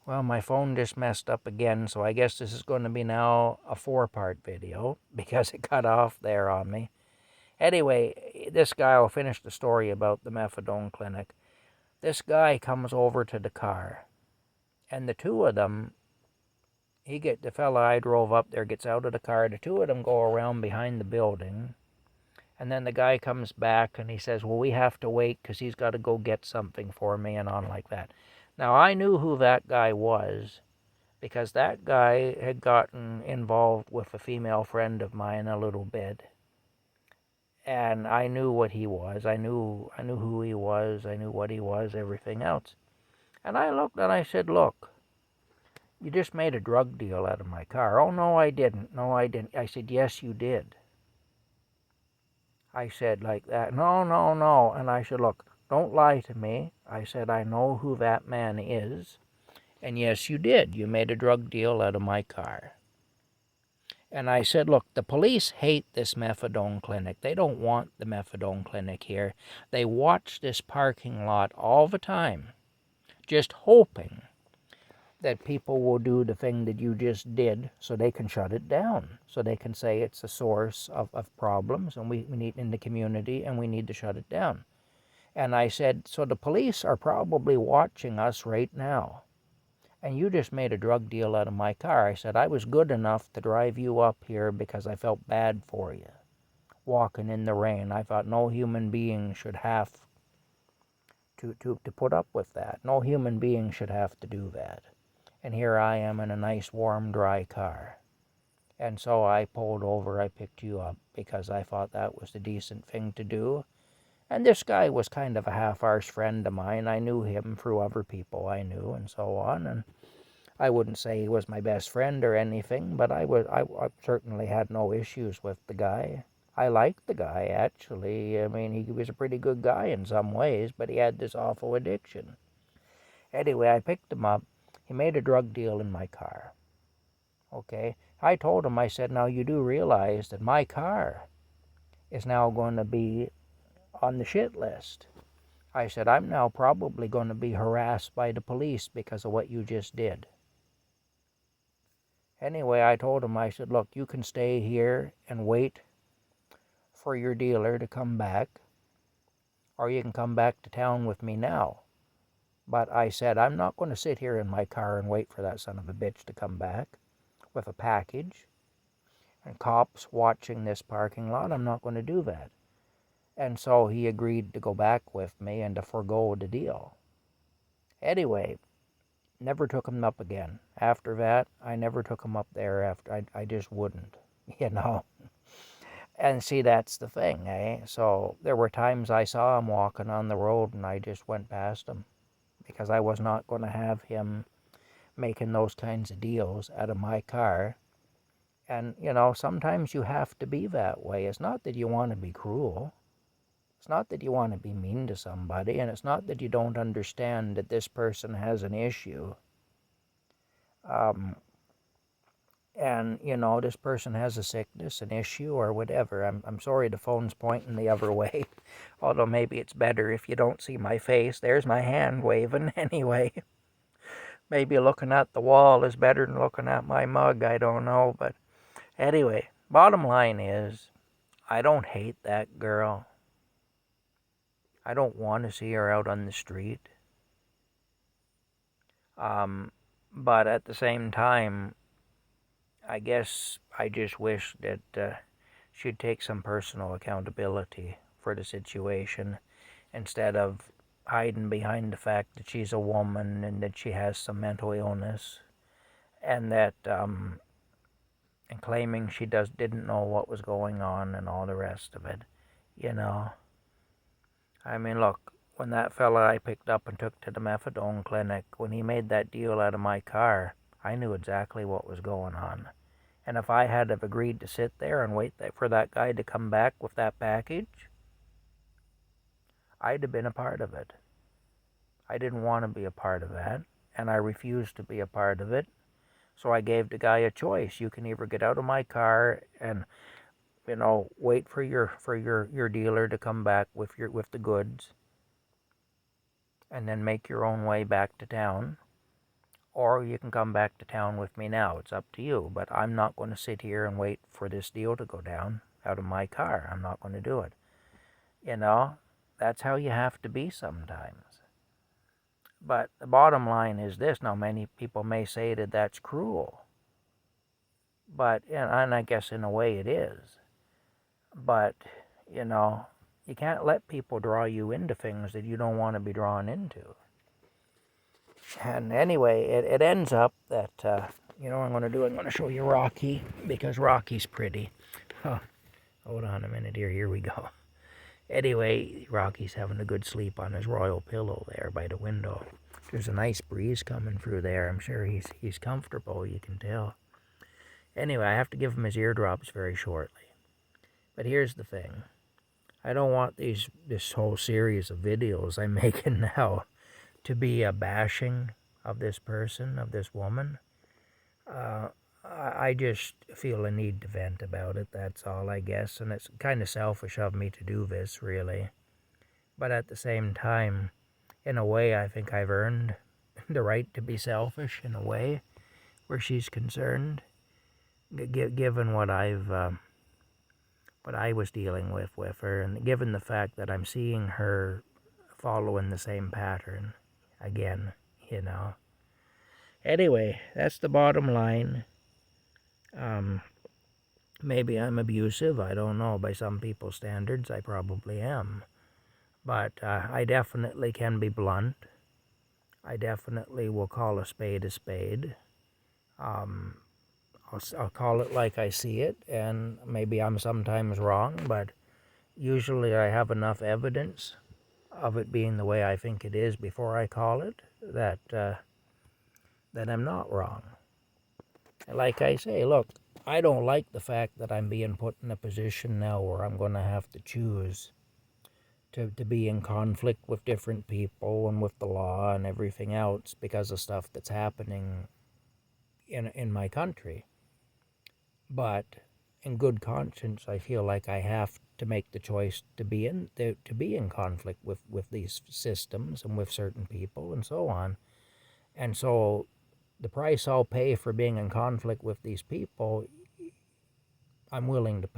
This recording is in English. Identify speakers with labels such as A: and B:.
A: Well, my phone just messed up again, so I guess this is going to be now a 4-part video because it cut off there on me. Anyway, this guy will finish the story about the methadone clinic. This guy comes over to the car, and the two of them, the fella I drove up there gets out of the car. The two of them go around behind the building, and then the guy comes back and he says, well, we have to wait because he's got to go get something for me and on like that. Now, I knew who that guy was because that guy had gotten involved with a female friend of mine a little bit. And I knew what he was. I knew who he was. I knew what he was, everything else. And I looked and I said, look, you just made a drug deal out of my car. Oh, no, I didn't. No, I didn't. I said, yes, you did. I said like that. No, no, no. And I said, look, don't lie to me. I said, I know who that man is. And yes, you did. You made a drug deal out of my car. And I said, look, the police hate this methadone clinic. They don't want the methadone clinic here. They watch this parking lot all the time, just hoping that people will do the thing that you just did so they can shut it down, so they can say it's a source of problems and we need in the community and we need to shut it down. And I said, so the police are probably watching us right now. And you just made a drug deal out of my car. I said, I was good enough to drive you up here because I felt bad for you. Walking in the rain. I thought no human being should have to put up with that. No human being should have to do that. And here I am in a nice, warm, dry car. And so I pulled over, I picked you up because I thought that was the decent thing to do. And this guy was kind of a half-arse friend of mine. I knew him through other people I knew and so on. And I wouldn't say he was my best friend or anything, but I certainly had no issues with the guy. I liked the guy, actually. I mean, he was a pretty good guy in some ways, but he had this awful addiction. Anyway, I picked him up. He made a drug deal in my car. Okay? I told him, I said, now you do realize that my car is now going to be on the shit list. I said, I'm now probably going to be harassed by the police because of what you just did. Anyway, I told him, I said, look, you can stay here and wait for your dealer to come back, or you can come back to town with me now. But I said, I'm not going to sit here in my car and wait for that son of a bitch to come back with a package and cops watching this parking lot. I'm not going to do that. And so he agreed to go back with me and to forego the deal. Anyway, never took him up again. After that, I never took him up there. I just wouldn't, you know. And see, that's the thing, eh? So there were times I saw him walking on the road and I just went past him because I was not going to have him making those kinds of deals out of my car. And, you know, sometimes you have to be that way. It's not that you want to be cruel. It's not that you want to be mean to somebody, and it's not that you don't understand that this person has an issue. And, you know, this person has a sickness, an issue, or whatever. I'm sorry the phone's pointing the other way, although maybe it's better if you don't see my face. There's my hand waving anyway. Maybe looking at the wall is better than looking at my mug, I don't know. But anyway, bottom line is, I don't hate that girl. I don't want to see her out on the street. But at the same time, I guess I just wish that she'd take some personal accountability for the situation instead of hiding behind the fact that she's a woman and that she has some mental illness and that and claiming she didn't know what was going on and all the rest of it, you know. I mean, look, when that fella I picked up and took to the methadone clinic, when he made that deal out of my car, I knew exactly what was going on. And if I had have agreed to sit there and wait for that guy to come back with that package, I'd have been a part of it. I didn't want to be a part of that, and I refused to be a part of it. So I gave the guy a choice. You can either get out of my car and, you know, wait for your dealer to come back with the goods, and then make your own way back to town, or you can come back to town with me now. It's up to you. But I'm not going to sit here and wait for this deal to go down out of my car. I'm not going to do it. You know, that's how you have to be sometimes. But the bottom line is this. Now, many people may say that that's cruel. But, and I guess in a way it is. But, you know, you can't let people draw you into things that you don't want to be drawn into. And anyway, it ends up that, you know what I'm going to do? I'm going to show you Rocky, because Rocky's pretty. Oh, hold on a minute here. Here we go. Anyway, Rocky's having a good sleep on his royal pillow there by the window. There's a nice breeze coming through there. I'm sure he's comfortable, you can tell. Anyway, I have to give him his eardrops very shortly. But here's the thing. I don't want this whole series of videos I'm making now to be a bashing of this person, of this woman. I just feel a need to vent about it, that's all, I guess. And it's kind of selfish of me to do this, really. But at the same time, in a way, I think I've earned the right to be selfish, in a way, where she's concerned, given what I was dealing with her, and given the fact that I'm seeing her following the same pattern again, you know. Anyway, that's the bottom line. Maybe I'm abusive, I don't know. By some people's standards, I probably am. But I definitely can be blunt. I definitely will call a spade a spade. I'll call it like I see it, and maybe I'm sometimes wrong, but usually I have enough evidence of it being the way I think it is before I call it, that I'm not wrong. Like I say, look, I don't like the fact that I'm being put in a position now where I'm going to have to choose to be in conflict with different people and with the law and everything else because of stuff that's happening in my country. But in good conscience, I feel like I have to make the choice to be in conflict with these systems and with certain people and so on. And so the price I'll pay for being in conflict with these people, I'm willing to pay.